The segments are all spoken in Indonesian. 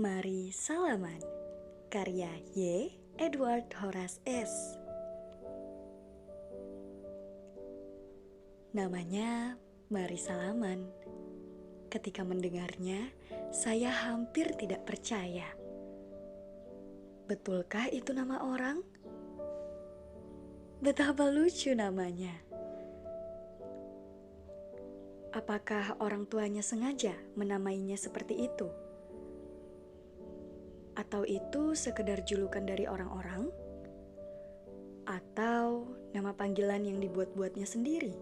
Mari Salaman, karya Y. Edward Horace S. Namanya Mari Salaman. Ketika mendengarnya, saya hampir tidak percaya. Betulkah itu nama orang? Betapa lucu namanya. Apakah orang tuanya sengaja menamainya seperti itu? Atau itu sekedar julukan dari orang-orang? Atau nama panggilan yang dibuat-buatnya sendiri?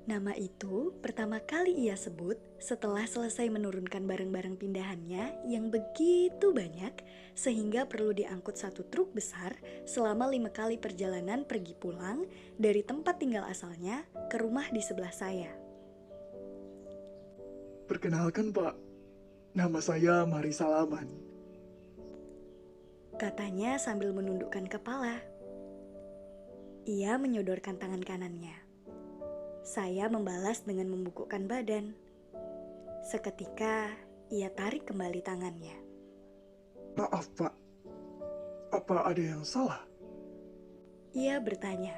Nama itu pertama kali ia sebut setelah selesai menurunkan barang-barang pindahannya yang begitu banyak sehingga perlu diangkut satu truk besar selama 5 kali perjalanan pergi pulang dari tempat tinggal asalnya ke rumah di sebelah saya. Perkenalkan Pak, nama saya Mari Salaman. Katanya sambil menundukkan kepala. Ia menyodorkan tangan kanannya. Saya membalas dengan membungkukkan badan. Seketika, ia tarik kembali tangannya. Maaf Pak, apa ada yang salah? Ia bertanya.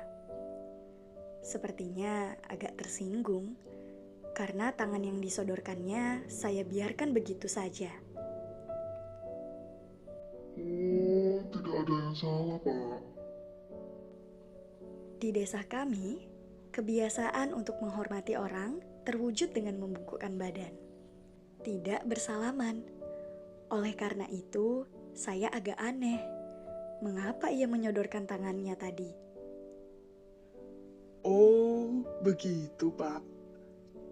Sepertinya agak tersinggung, karena tangan yang disodorkannya saya biarkan begitu saja. Oh, tidak ada yang salah, Pak. Di desa kami, kebiasaan untuk menghormati orang terwujud dengan membungkukkan badan, tidak bersalaman. Oleh karena itu, saya agak aneh. Mengapa ia menyodorkan tangannya tadi? Oh, begitu Pak.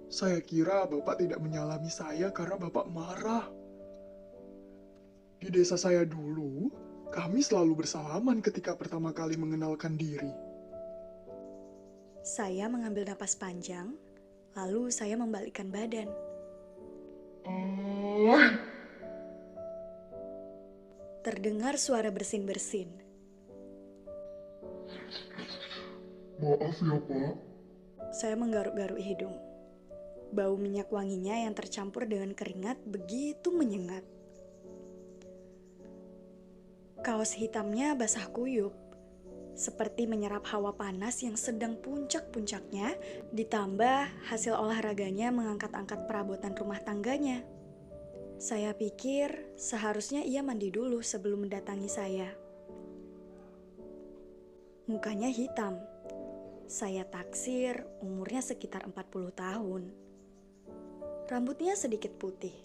Saya kira Bapak tidak menyalami saya karena Bapak marah. Di desa saya dulu, kami selalu bersalaman ketika pertama kali mengenalkan diri. Saya mengambil napas panjang, lalu saya membalikkan badan. Terdengar suara bersin-bersin. Maaf ya, Pak. Saya menggaruk-garuk hidung. Bau minyak wanginya yang tercampur dengan keringat begitu menyengat. Kaos hitamnya basah kuyup, seperti menyerap hawa panas yang sedang puncak-puncaknya, ditambah hasil olahraganya mengangkat-angkat perabotan rumah tangganya. Saya pikir seharusnya ia mandi dulu sebelum mendatangi saya. Mukanya hitam. Saya taksir umurnya sekitar 40 tahun. Rambutnya sedikit putih.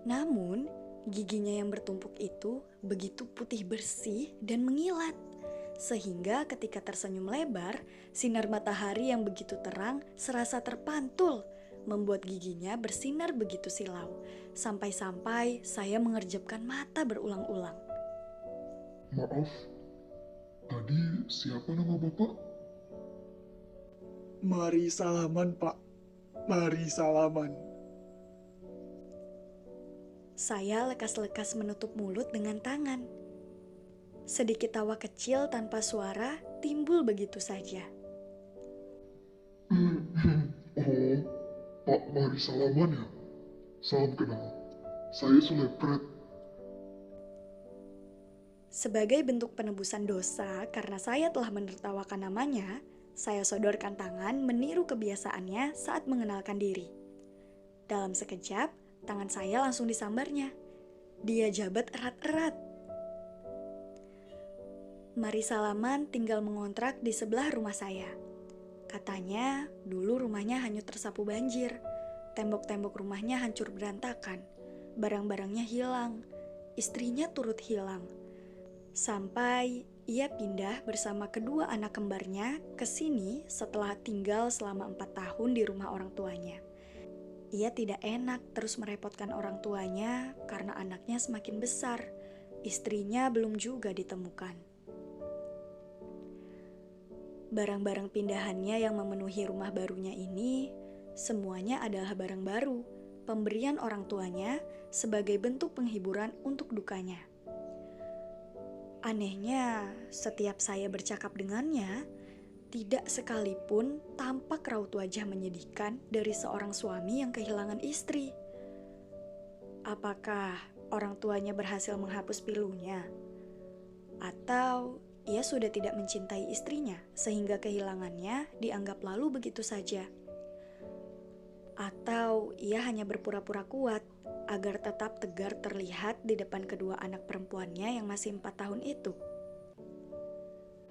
Namun, giginya yang bertumpuk itu begitu putih bersih dan mengilat. Sehingga ketika tersenyum lebar, sinar matahari yang begitu terang serasa terpantul, membuat giginya bersinar begitu silau. Sampai-sampai saya mengerjapkan mata berulang-ulang. Maaf, tadi siapa nama Bapak? Mari Salaman Pak, Mari Salaman. Saya lekas-lekas menutup mulut dengan tangan. Sedikit tawa kecil tanpa suara timbul begitu saja. Oh, Pak Mari Salaman ya? Salam kenal. Saya Sulepret. Sebagai bentuk penebusan dosa karena saya telah menertawakan namanya, saya sodorkan tangan meniru kebiasaannya saat mengenalkan diri. Dalam sekejap, tangan saya langsung disambarnya. Dia jabat erat-erat. Mari Salaman tinggal mengontrak di sebelah rumah saya. Katanya, dulu rumahnya hanyut tersapu banjir. Tembok-tembok rumahnya hancur berantakan. Barang-barangnya hilang. Istrinya turut hilang. Sampai ia pindah bersama kedua anak kembarnya ke sini setelah tinggal selama 4 tahun di rumah orang tuanya. Ia tidak enak terus merepotkan orang tuanya karena anaknya semakin besar. Istrinya belum juga ditemukan. Barang-barang pindahannya yang memenuhi rumah barunya ini, semuanya adalah barang baru, pemberian orang tuanya sebagai bentuk penghiburan untuk dukanya. Anehnya, setiap saya bercakap dengannya, Tidak sekalipun tampak raut wajah menyedihkan dari seorang suami yang kehilangan istri. Apakah orang tuanya berhasil menghapus pilunya? Atau ia sudah tidak mencintai istrinya sehingga kehilangannya dianggap lalu begitu saja? Atau ia hanya berpura-pura kuat agar tetap tegar terlihat di depan kedua anak perempuannya yang masih 4 tahun itu?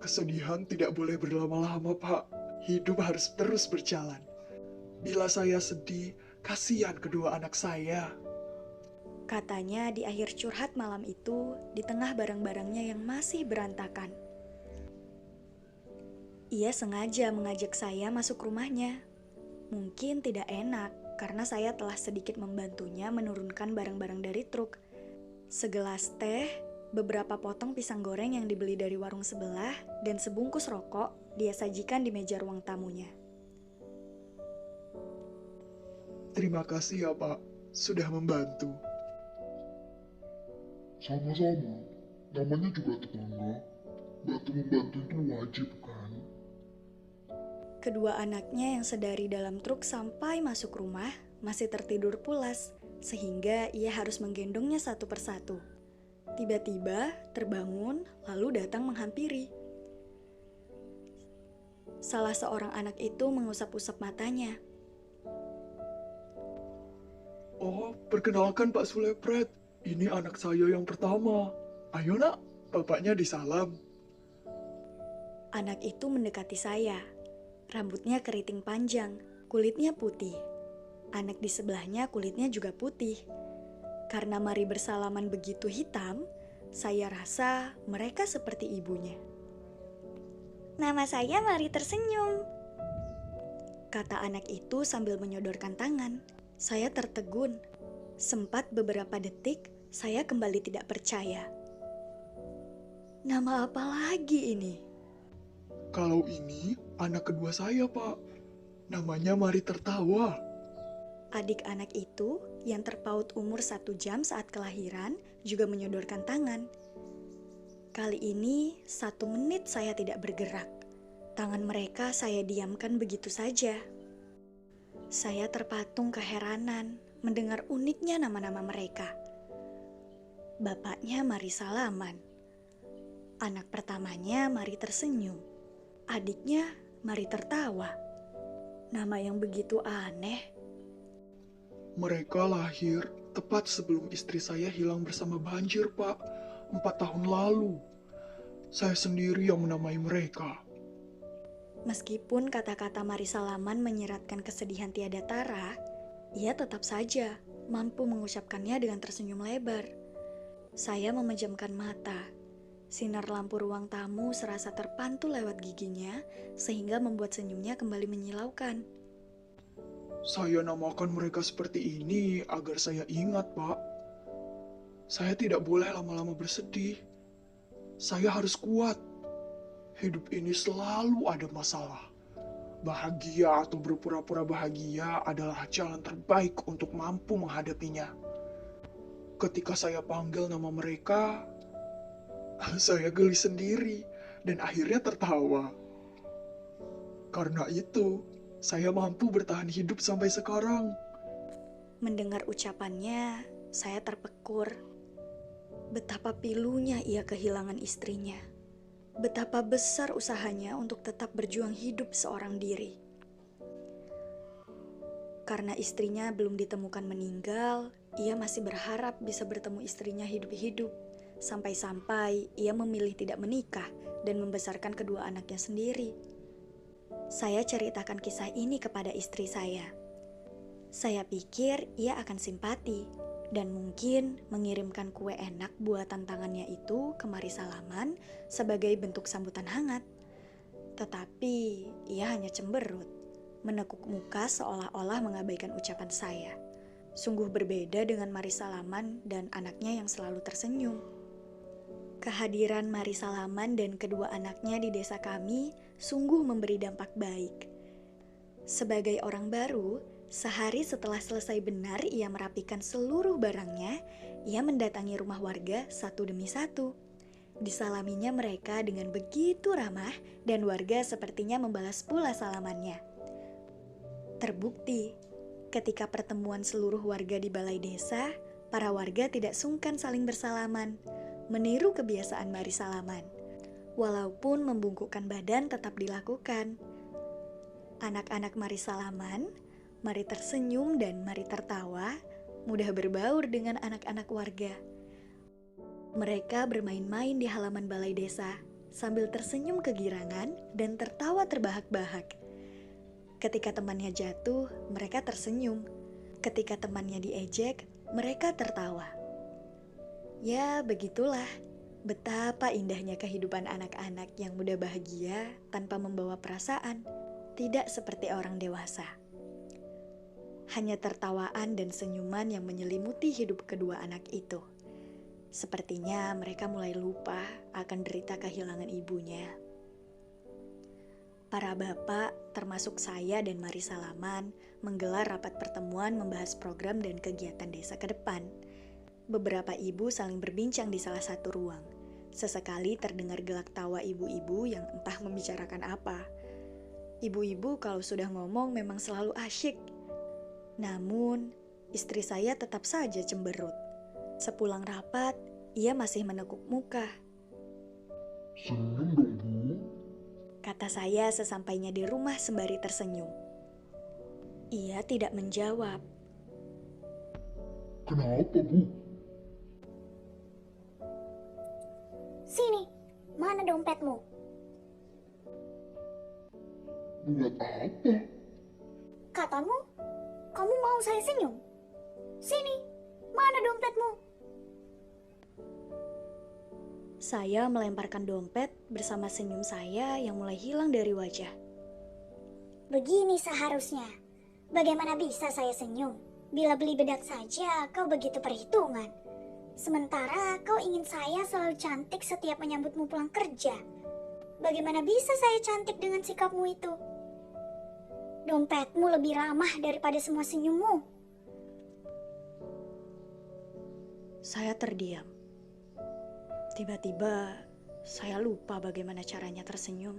Kesedihan tidak boleh berlama-lama, Pak. Hidup harus terus berjalan. Bila saya sedih, kasihan kedua anak saya. Katanya di akhir curhat malam itu di tengah barang-barangnya yang masih berantakan. Ia sengaja mengajak saya masuk rumahnya. Mungkin tidak enak karena saya telah sedikit membantunya menurunkan barang-barang dari truk. Segelas teh, beberapa potong pisang goreng yang dibeli dari warung sebelah, dan sebungkus rokok dia sajikan di meja ruang tamunya. Terima kasih ya, Pak. Sudah membantu. Sama-sama. Namanya juga tetangga. Bantu-membantu itu wajib kan? Kedua anaknya yang sedari dalam truk sampai masuk rumah masih tertidur pulas, sehingga ia harus menggendongnya satu persatu. Tiba-tiba terbangun lalu datang menghampiri. Salah seorang anak itu mengusap-usap matanya. Oh, perkenalkan Pak Sulepret. Ini anak saya yang pertama. Ayo nak, bapaknya disalam. Anak itu mendekati saya. Rambutnya keriting panjang, kulitnya putih. Anak di sebelahnya kulitnya juga putih. Karena mari bersalaman begitu hitam, saya rasa mereka seperti ibunya. Nama saya Mari Tersenyum, kata anak itu sambil menyodorkan tangan. Saya tertegun. Sempat beberapa detik, saya kembali tidak percaya. Nama apa lagi ini? Kalau ini anak kedua saya, Pak. Namanya Mari Tertawa. Adik anak itu yang terpaut umur 1 jam saat kelahiran juga menyodorkan tangan. Kali ini 1 menit saya tidak bergerak. Tangan mereka saya diamkan begitu saja. Saya terpatung keheranan mendengar uniknya nama-nama mereka. Bapaknya Mari Salaman. Anak pertamanya Mari Tersenyum. Adiknya Mari Tertawa. Nama yang begitu aneh. Mereka lahir tepat sebelum istri saya hilang bersama banjir, Pak. 4 tahun lalu. Saya sendiri yang menamai mereka. Meskipun kata-kata Mari Salaman menyeratkan kesedihan tiada tara, ia tetap saja mampu mengucapkannya dengan tersenyum lebar. Saya memejamkan mata. Sinar lampu ruang tamu serasa terpantul lewat giginya, sehingga membuat senyumnya kembali menyilaukan. Saya namakan mereka seperti ini agar saya ingat, Pak. Saya tidak boleh lama-lama bersedih. Saya harus kuat. Hidup ini selalu ada masalah. Bahagia atau berpura-pura bahagia adalah jalan terbaik untuk mampu menghadapinya. Ketika saya panggil nama mereka, saya geli sendiri dan akhirnya tertawa. Karena itu, saya mampu bertahan hidup sampai sekarang. Mendengar ucapannya, saya terpekur. Betapa pilunya ia kehilangan istrinya. Betapa besar usahanya untuk tetap berjuang hidup seorang diri. Karena istrinya belum ditemukan meninggal, ia masih berharap bisa bertemu istrinya hidup-hidup. Sampai-sampai ia memilih tidak menikah dan membesarkan kedua anaknya sendiri. Saya ceritakan kisah ini kepada istri saya. Saya pikir ia akan simpati dan mungkin mengirimkan kue enak buatan tangannya itu ke Mari Salaman sebagai bentuk sambutan hangat. Tetapi ia hanya cemberut, menekuk muka seolah-olah mengabaikan ucapan saya. Sungguh berbeda dengan Mari Salaman dan anaknya yang selalu tersenyum. Kehadiran Mari Salaman dan kedua anaknya di desa kami sungguh memberi dampak baik. Sebagai orang baru, sehari setelah selesai benar ia merapikan seluruh barangnya, ia mendatangi rumah warga satu demi satu. Disalaminya mereka dengan begitu ramah dan warga sepertinya membalas pula salamannya. Terbukti, ketika pertemuan seluruh warga di balai desa, para warga tidak sungkan saling bersalaman, meniru kebiasaan mari salaman. Walaupun membungkukkan badan tetap dilakukan. Anak-anak mari salaman, mari tersenyum dan mari tertawa, mudah berbaur dengan anak-anak warga. Mereka bermain-main di halaman balai desa sambil tersenyum kegirangan dan tertawa terbahak-bahak. Ketika temannya jatuh, mereka tersenyum. Ketika temannya diejek, mereka tertawa. Ya, begitulah betapa indahnya kehidupan anak-anak yang mudah bahagia tanpa membawa perasaan, tidak seperti orang dewasa. Hanya tertawaan dan senyuman yang menyelimuti hidup kedua anak itu. Sepertinya mereka mulai lupa akan derita kehilangan ibunya. Para bapak, termasuk saya dan Mari Salaman, menggelar rapat pertemuan membahas program dan kegiatan desa ke depan. Beberapa ibu saling berbincang di salah satu ruang. Sesekali terdengar gelak tawa ibu-ibu yang entah membicarakan apa. Ibu-ibu kalau sudah ngomong memang selalu asyik. Namun, istri saya tetap saja cemberut. Sepulang rapat, ia masih menekuk muka. Senyum dong, Bu. Kata saya sesampainya di rumah sembari tersenyum. Ia tidak menjawab. Kenapa, Bu? Sini, mana dompetmu? Buat apa? Katamu, kamu mau saya senyum? Sini, mana dompetmu? Saya melemparkan dompet bersama senyum saya yang mulai hilang dari wajah. Begini seharusnya. Bagaimana bisa saya senyum? Bila beli bedak saja kau begitu perhitungan. Sementara kau ingin saya selalu cantik setiap menyambutmu pulang kerja. Bagaimana bisa saya cantik dengan sikapmu itu? Dompetmu lebih ramah daripada semua senyummu. Saya terdiam. Tiba-tiba, saya lupa bagaimana caranya tersenyum.